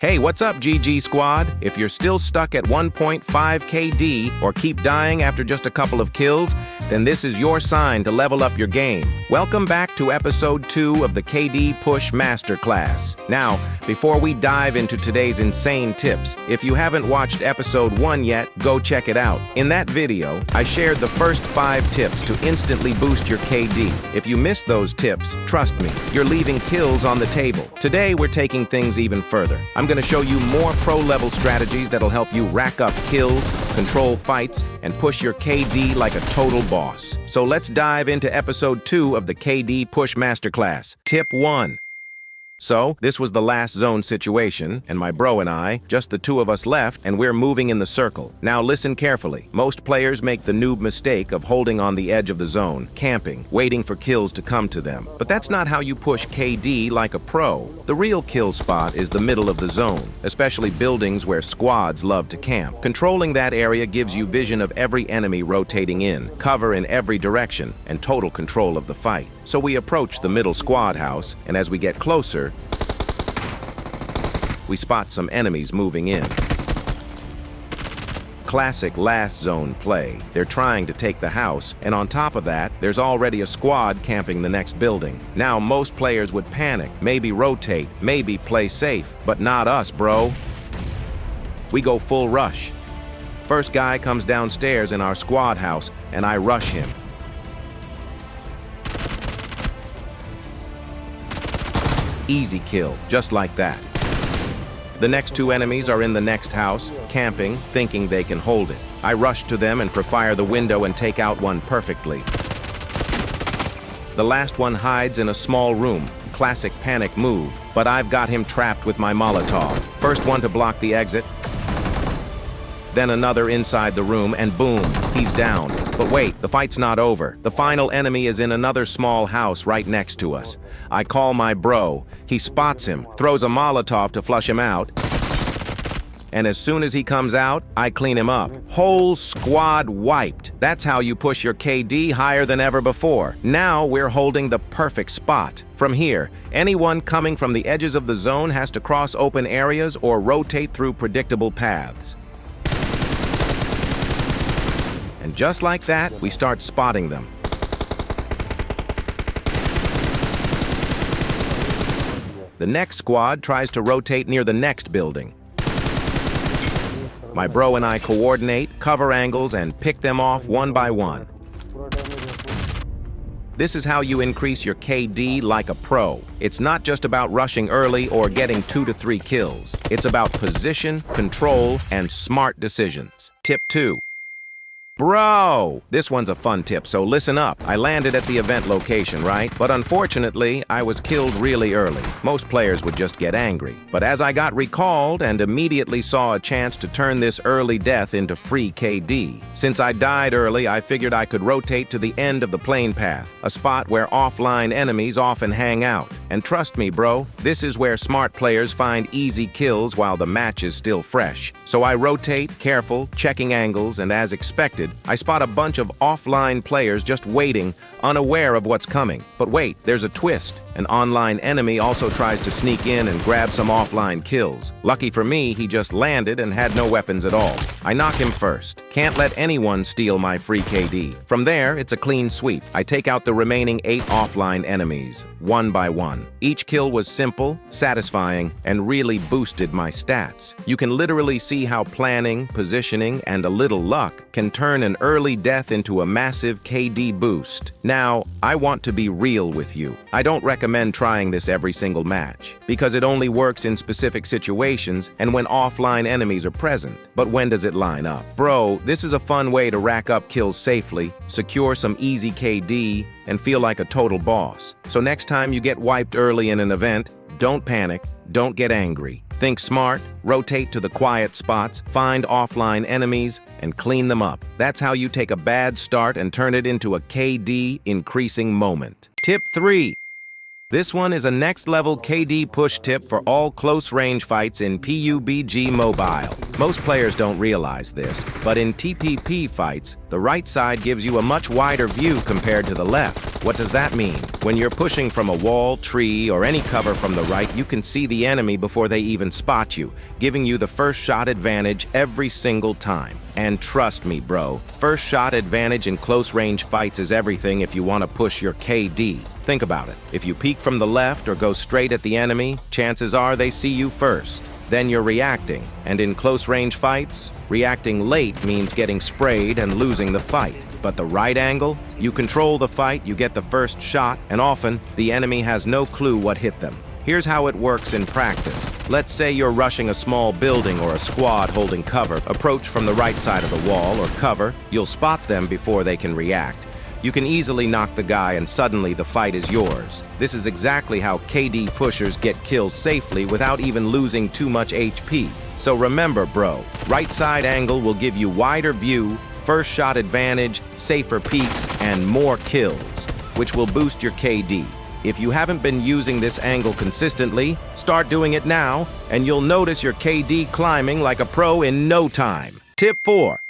Hey, what's up, GG Squad? If you're still stuck at 1.5 KD or keep dying after just a couple of kills, then this is your sign to level up your game. Welcome back to episode 2 of the KD Push Masterclass. Now, before we dive into today's insane tips, if you haven't watched episode 1 yet, go check it out. In that video, I shared the first 5 tips to instantly boost your KD. If you missed those tips, trust me, you're leaving kills on the table. Today, we're taking things even further. I'm going to show you more pro-level strategies that'll help you rack up kills, control fights, and push your KD like a total boss. So let's dive into episode 2 of the KD Push Masterclass. Tip 1. So, this was the last zone situation, and my bro and I, just the two of us left, and we're moving in the circle. Now listen carefully. Most players make the noob mistake of holding on the edge of the zone, camping, waiting for kills to come to them. But that's not how you push KD like a pro. The real kill spot is the middle of the zone, especially buildings where squads love to camp. Controlling that area gives you vision of every enemy rotating in, cover in every direction, and total control of the fight. So we approach the middle squad house, and as we get closer, we spot some enemies moving in. Classic last zone play. They're trying to take the house, and on top of that, there's already a squad camping the next building. Now, most players would panic, maybe rotate, maybe play safe, but not us, bro. We go full rush. First guy comes downstairs in our squad house, and I rush him. Easy kill, just like that. The next 2 enemies are in the next house, camping, thinking they can hold it. I rush to them and profile the window and take out one perfectly. The last one hides in a small room. Classic panic move, but I've got him trapped with my Molotov. First one to block the exit, then another inside the room, and boom, he's down. But wait, the fight's not over. The final enemy is in another small house right next to us. I call my bro. He spots him, throws a Molotov to flush him out, and as soon as he comes out, I clean him up. Whole squad wiped. That's how you push your KD higher than ever before. Now we're holding the perfect spot. From here, anyone coming from the edges of the zone has to cross open areas or rotate through predictable paths. And just like that, we start spotting them. The next squad tries to rotate near the next building. My bro and I coordinate, cover angles, and pick them off one by one. This is how you increase your KD like a pro. It's not just about rushing early or getting 2 to 3 kills. It's about position, control, and smart decisions. Tip 2. Bro! This one's a fun tip, so listen up. I landed at the event location, right? But unfortunately, I was killed really early. Most players would just get angry. But as I got recalled and immediately saw a chance to turn this early death into free KD. Since I died early, I figured I could rotate to the end of the plane path, a spot where offline enemies often hang out. And trust me, bro, this is where smart players find easy kills while the match is still fresh. So I rotate, careful, checking angles, and as expected, I spot a bunch of offline players just waiting, unaware of what's coming. But wait, there's a twist. An online enemy also tries to sneak in and grab some offline kills. Lucky for me, he just landed and had no weapons at all. I knock him first. Can't let anyone steal my free KD. From there, it's a clean sweep. I take out the remaining 8 offline enemies, one by one. Each kill was simple, satisfying, and really boosted my stats. You can literally see how planning, positioning, and a little luck can turn an early death into a massive KD boost. Now, I want to be real with you. I don't recommend trying this every single match, because it only works in specific situations and when offline enemies are present. But when does it line up? Bro, this is a fun way to rack up kills safely, secure some easy KD, and feel like a total boss. So next time you get wiped early in an event, don't panic, don't get angry. Think smart, rotate to the quiet spots, find offline enemies, and clean them up. That's how you take a bad start and turn it into a KD increasing moment. Tip 3. This one is a next-level KD push tip for all close-range fights in PUBG Mobile. Most players don't realize this, but in TPP fights, the right side gives you a much wider view compared to the left. What does that mean? When you're pushing from a wall, tree, or any cover from the right, you can see the enemy before they even spot you, giving you the first shot advantage every single time. And trust me, bro, first shot advantage in close-range fights is everything if you want to push your KD. Think about it. If you peek from the left or go straight at the enemy, chances are they see you first. Then you're reacting, and in close-range fights, reacting late means getting sprayed and losing the fight. But the right angle, you control the fight, you get the first shot, and often, the enemy has no clue what hit them. Here's how it works in practice. Let's say you're rushing a small building or a squad holding cover. Approach from the right side of the wall or cover. You'll spot them before they can react. You can easily knock the guy and suddenly the fight is yours. This is exactly how KD pushers get kills safely without even losing too much HP. So remember, bro, right side angle will give you wider view, first shot advantage, safer peeks, and more kills, which will boost your KD. If you haven't been using this angle consistently, start doing it now, and you'll notice your KD climbing like a pro in no time. Tip 4.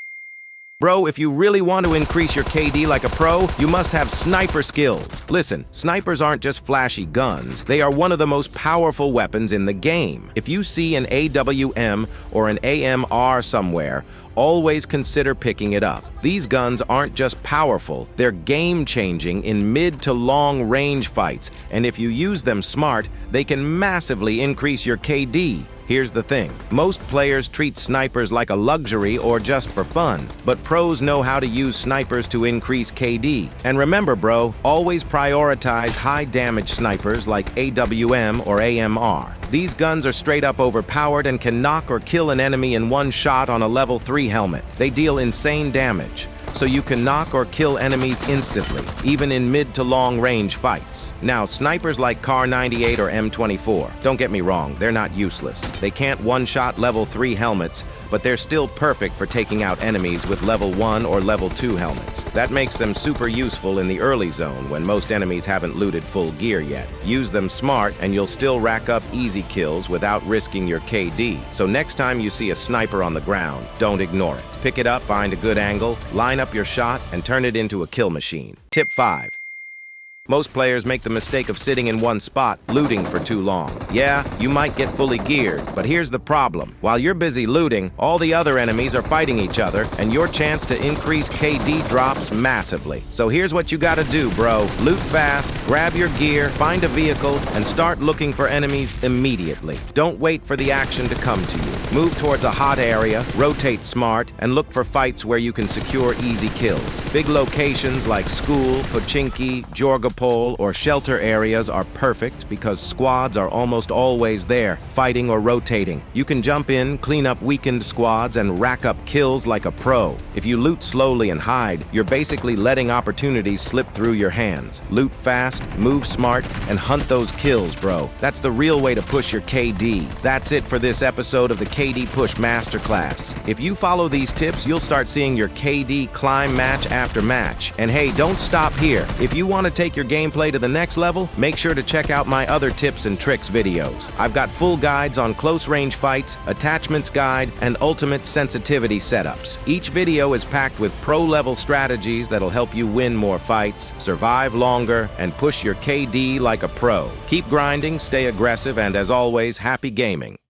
Bro, if you really want to increase your KD like a pro, you must have sniper skills. Listen, snipers aren't just flashy guns. They are one of the most powerful weapons in the game. If you see an AWM or an AMR somewhere, always consider picking it up. These guns aren't just powerful, they're game-changing in mid to long-range fights, and if you use them smart, they can massively increase your KD. Here's the thing. Most players treat snipers like a luxury or just for fun, but pros know how to use snipers to increase KD. And remember, bro, always prioritize high-damage snipers like AWM or AMR. These guns are straight up overpowered and can knock or kill an enemy in one shot on a level 3 helmet. They deal insane damage, so you can knock or kill enemies instantly, even in mid to long range fights. Now, snipers like Kar 98 or M24, don't get me wrong, they're not useless. They can't one-shot level 3 helmets, but they're still perfect for taking out enemies with level 1 or level 2 helmets. That makes them super useful in the early zone when most enemies haven't looted full gear yet. Use them smart and you'll still rack up easy kills without risking your KD. So next time you see a sniper on the ground, don't ignore it. Pick it up, find a good angle, line up your shot, and turn it into a kill machine. Tip 5. Most players make the mistake of sitting in one spot, looting for too long. Yeah, you might get fully geared, but here's the problem. While you're busy looting, all the other enemies are fighting each other, and your chance to increase KD drops massively. So here's what you gotta do, bro. Loot fast, grab your gear, find a vehicle, and start looking for enemies immediately. Don't wait for the action to come to you. Move towards a hot area, rotate smart, and look for fights where you can secure easy kills. Big locations like school, Pochinki, Jorgapol, or shelter areas are perfect because squads are almost always there, fighting or rotating. You can jump in, clean up weakened squads, and rack up kills like a pro. If you loot slowly and hide, you're basically letting opportunities slip through your hands. Loot fast, move smart, and hunt those kills, bro. That's the real way to push your KD. That's it for this episode of the KD Push Masterclass. If you follow these tips, you'll start seeing your KD climb match after match. And hey, don't stop here. If you want to take your gameplay to the next level, make sure to check out my other tips and tricks videos. I've got full guides on close range fights, attachments guide, and ultimate sensitivity setups. Each video is packed with pro-level strategies that'll help you win more fights, survive longer, and push your KD like a pro. Keep grinding, stay aggressive, and as always, happy gaming.